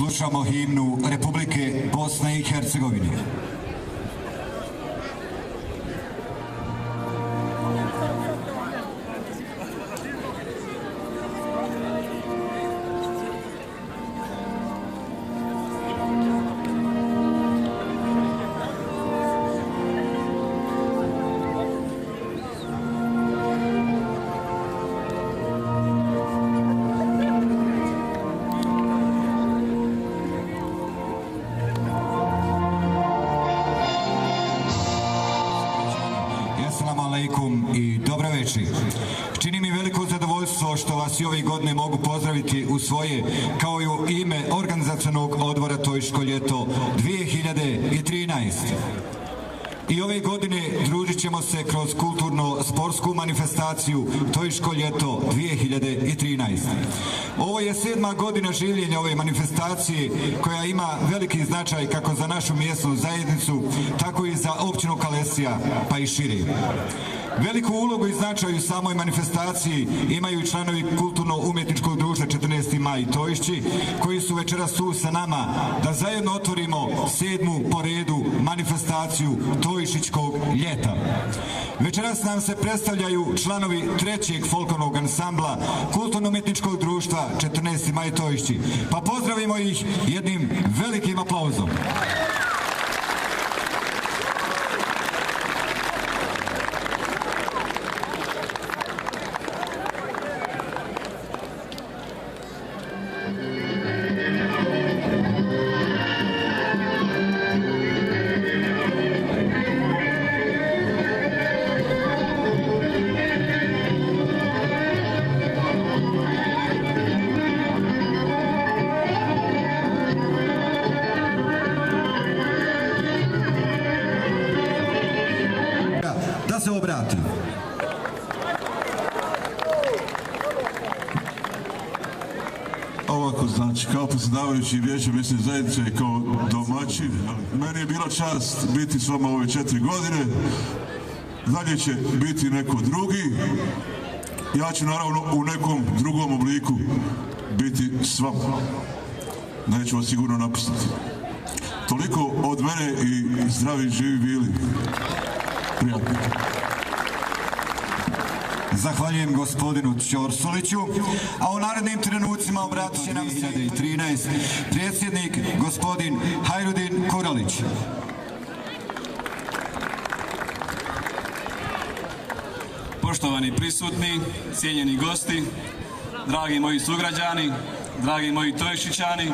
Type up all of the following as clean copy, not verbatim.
slušamo himnu Republike Bosne i Hercegovine. I dobro večer. Čini mi veliko zadovoljstvo što vas i ove godine mogu pozdraviti u svoje, kao i u ime organizacionog odbora Tojško ljeto 2013. I ove godine družit ćemo se kroz kulturno-sportsku manifestaciju Tojško ljeto 2013. Ovo je 7. godina življenja ove manifestacije koja ima veliki značaj kako za našu mjesnu zajednicu, tako i za općinu Kalesija, pa i šire. Veliku ulogu i značaj u samoj manifestaciji imaju i članovi kulturno-umjetničkog društva 14. maj Tojšći, koji su večeras tu sa nama da zajedno otvorimo 7. po redu manifestaciju Tojšičkog ljeta. Večeras nam se predstavljaju članovi 3. folklornog ansambla kulturno-umjetničkog društva 14. maj Tojšći, pa pozdravimo ih jednim velikim aplauzom. Da se obrati. Ovako, znači, kao predsjedavajući Vijeća mjesne zajednice i kao domaćin, meni je bila čast biti s vama ove 4 godine, dalje će biti neko drugi, ja ću naravno u nekom drugom obliku biti s vama, neću vas sigurno napustiti. Toliko od mene i zdravi živi bili. Prijatno. Zahvaljujem gospodinu Ćorsuliću, a u narednim trenucima obratit će nam 2013. predsjednik gospodin Hajrudin Kuralić. Poštovani prisutni, cijenjeni gosti, dragi moji sugrađani, dragi moji Tojšićani,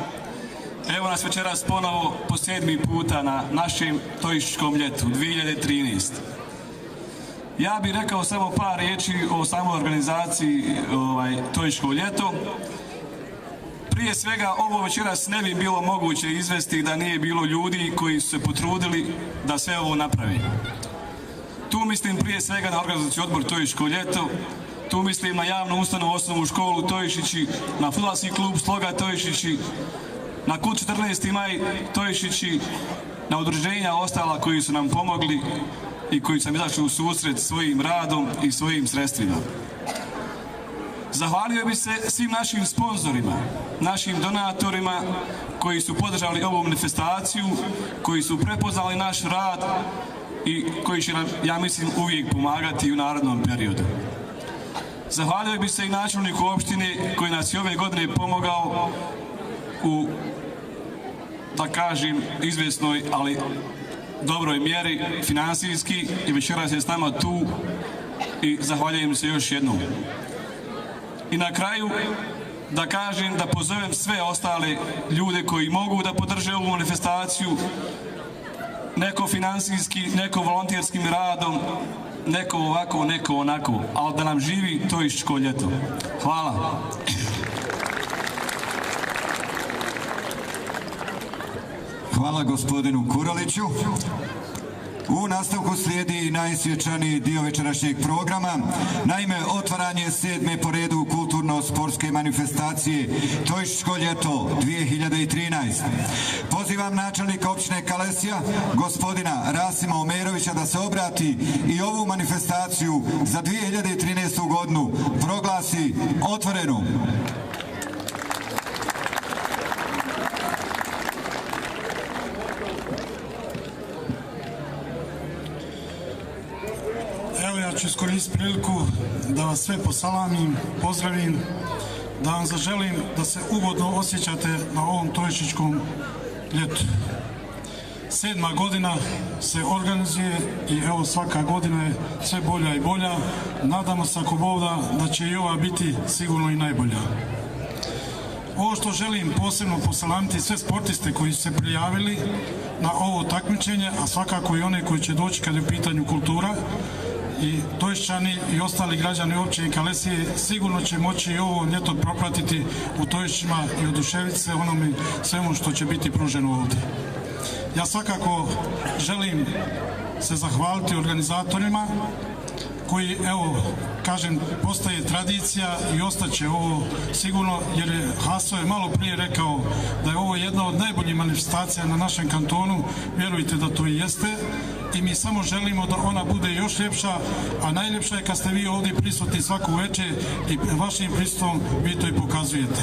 evo nas večeras ponovo po 7. puta na našem Tojšičkom ljetu 2013. Ja bih rekao samo par riječi o samoj organizaciji Tojško ljeto. Prije svega, ovo večeras ne bi bilo moguće izvesti da nije bilo ljudi koji su se potrudili da sve ovo napravi. Tu mislim prije svega na organizacijski odbor Tojško ljeto, tu mislim na javnu ustanovu osnovnu školu Tojšići, na fudbalski klub Sloga Tojšići, na kult 14. maj Tojšići, na udruženja ostala koji su nam pomogli i koji su nam izašli u susret svojim radom i svojim sredstvima. Zahvalio bih se svim našim sponzorima, našim donatorima koji su podržali ovu manifestaciju, koji su prepoznali naš rad i koji će nam, ja mislim, uvijek pomagati u narednom periodu. Zahvalio bih se i načelniku opštine koji nas je ove godine pomogao u, da kažem, izvjesnoj, ali dobroj mjeri finansijski i večeras je s nama tu i zahvaljujem se još jednom. I na kraju da kažem, da pozovem sve ostale ljude koji mogu da podrže ovu manifestaciju, neko finansijski, neko volonterskim radom, neko ovako, neko onako, ali da nam živi Tojšičko ljeto. Hvala. Hvala gospodinu Kuraliću. U nastavku slijedi najsvječaniji dio večerašnjeg programa, naime otvaranje 7. po redu kulturno-sportske manifestacije Tojšičko ljeto 2013. Pozivam načelnika općine Kalesija, gospodina Rasima Omerovića, da se obrati i ovu manifestaciju za 2013. godinu proglasi otvorenom. Evo ja ću iskoristiti priliku da vas sve posalamim, pozdravim, da vam zaželim da se ugodno osjećate na ovom Tojišičkom ljetu. 7. godina se organizuje i evo svaka godina je sve bolja i bolja. Nadamo se ako Bog da će i ova biti sigurno i najbolja. Ovo što želim posebno posalamiti sve sportiste koji su se prijavili na ovo takmičenje, a svakako i one koji će doći kad je u pitanju kultura, i Tojišćani i ostali građani općine Kalesije sigurno će moći i ovo ljeto propratiti u Tojišćima i oduševiti se onome svemu što će biti pruženo ovdje. Ja svakako želim se zahvaliti organizatorima koji, evo, kažem, postaje tradicija i ostaće ovo sigurno, jer je Haso je malo prije rekao da je ovo jedna od najboljih manifestacija na našem kantonu. Vjerujte da to i jeste i mi samo želimo da ona bude još ljepša, a najljepša je kad ste vi ovdje prisutni svaku večer i vašim prisustvom vi to i pokazujete.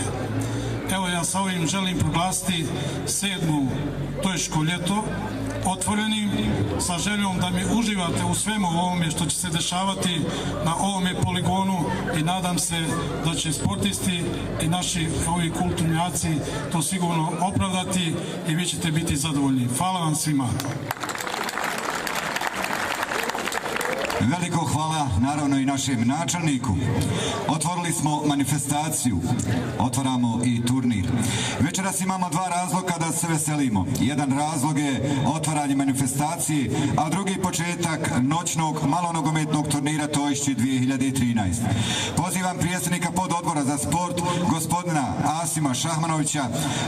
Evo ja sa ovim želim proglasiti 7. Tojiško ljeto otvorenim, sa željom da mi uživate u svemu ovome što će se dešavati na ovome poligonu i nadam se da će sportisti i naši ovi kulturnjaci to sigurno opravdati i vi ćete biti zadovoljni. Hvala vam svima. Veliko hvala naravno i našem načelniku. Otvorili smo manifestaciju, otvaramo i turnir. Večeras imamo dva razloga da se veselimo. Jedan razlog je otvaranje manifestacije, a drugi početak noćnog malonogometnog turnira Tojišći 2013. Pozivam predsjednika pododbora za sport, gospodina Asima Šahmanovića,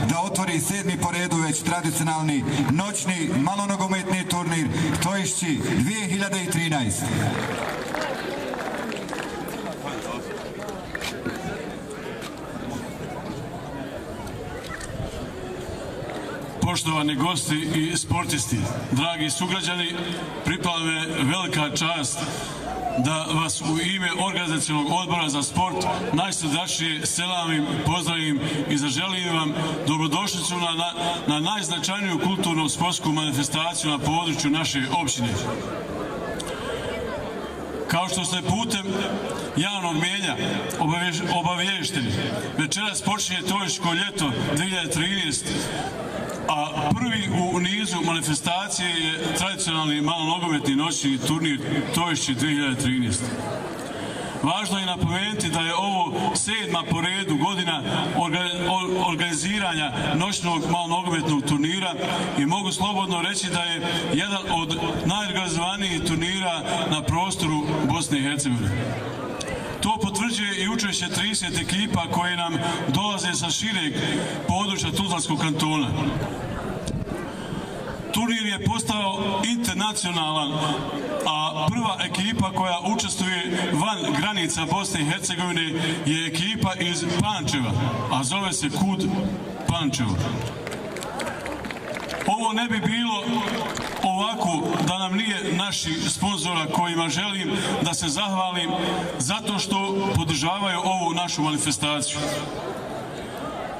da otvori 7. po redu već tradicionalni noćni malonogometni turnir Tojišći 2013. Poštovani gosti i sportisti, dragi sugrađani, pripala me velika čast da vas u ime organizacionog odbora za sport najsrdačnije selamim, pozdravim i zaželim vam dobrodošlicu na najznačajniju kulturno-sportsku manifestaciju na području naše općine. Kao što ste putem javnog mnijenja obaviješteni, večeras počinje Tojiško ljeto 2013, a prvi u nizu manifestacije je tradicionalni malonogometni noćni turnir Tojišći 2013. Važno je napomenuti da je ovo 7. po redu godina organiziranja noćnog malonogometnog turnira i mogu slobodno reći da je jedan od najorganizovanijih turnira na prostoru Bosne i Hercegovine. To potvrđuje i učešće 30 ekipa koje nam dolaze sa šireg područja Tuzlanskog kantona. Turnir je postao internacionalan, a prva ekipa koja učestvuje van granica Bosne i Hercegovine je ekipa iz Pančeva, a zove se KUD Pančevo. Ovo ne bi bilo ovako da nam nije naših sponzora kojima želim da se zahvalim zato što podržavaju ovu našu manifestaciju.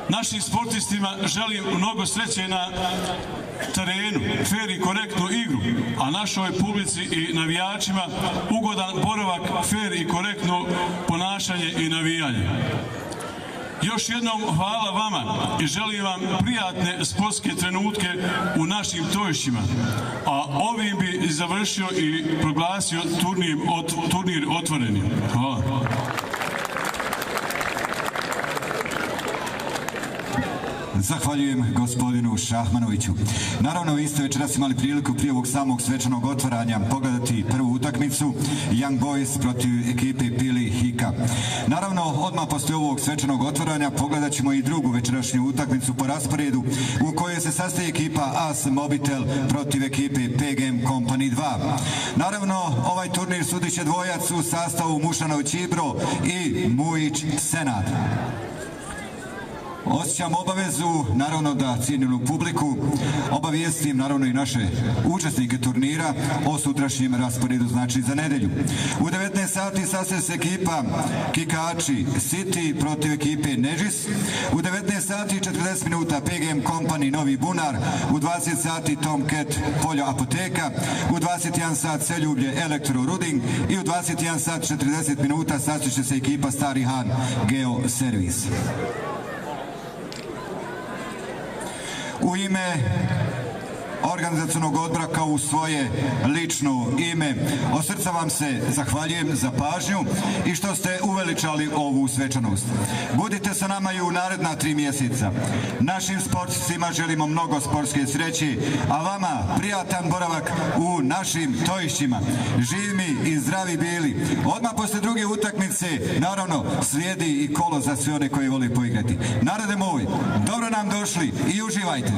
Našim sportistima želim mnogo sreće na terenu, fer i korektnu igru, a našoj publici i navijačima ugodan boravak, fer i korektno ponašanje i navijanje. Još jednom hvala vama i želim vam prijatne sportske trenutke u našim Tojišćima, a ovim bi završio i proglasio turnir otvorenim. Hvala. Zahvaljujem gospodinu Šahmanoviću. Naravno, vi ste večeras imali priliku prije ovog samog svečanog otvaranja pogledati prvu utakmicu Young Boys protiv ekipe Pili Hika. Naravno, odmah poslije ovog svečanog otvaranja pogledat ćemo i drugu večerašnju utakmicu po rasporedu u kojoj se sastoji ekipa AS Mobitel protiv ekipe PGM Company 2. Naravno, ovaj turnir sudit će dvojac u sastavu Mušanović Ibro i Mujić Senad. Osjećam obavezu, naravno da cijenjenu publiku obavijestim naravno i naše učesnike turnira o sutrašnjem rasporedu, znači za nedelju. U 19 sati sastaje se ekipa Kikači City protiv ekipe Nežis. U 19 sati 40 minuta PGM Company Novi Bunar. U 20 sati Tomcat Polja Apoteka. U 21 sat Seljublje Elektro Ruding. I u 21 sat 40 minuta sastaje će se ekipa Stari Han Geo Servis. U ime organizacionog odbora kao u svoje lično ime od srca vam se zahvaljujem za pažnju i što ste uveličali ovu svečanost. Budite sa nama i u naredna 3 mjeseca. Našim sportistima želimo mnogo sportske sreće, a vama prijatan boravak u našim tojišćima. Živi i zdravi bili. Odmah posle druge utakmice naravno slijedi i kolo za sve one koji vole poigrati. Narode moj, dobro nam došli i uživajte.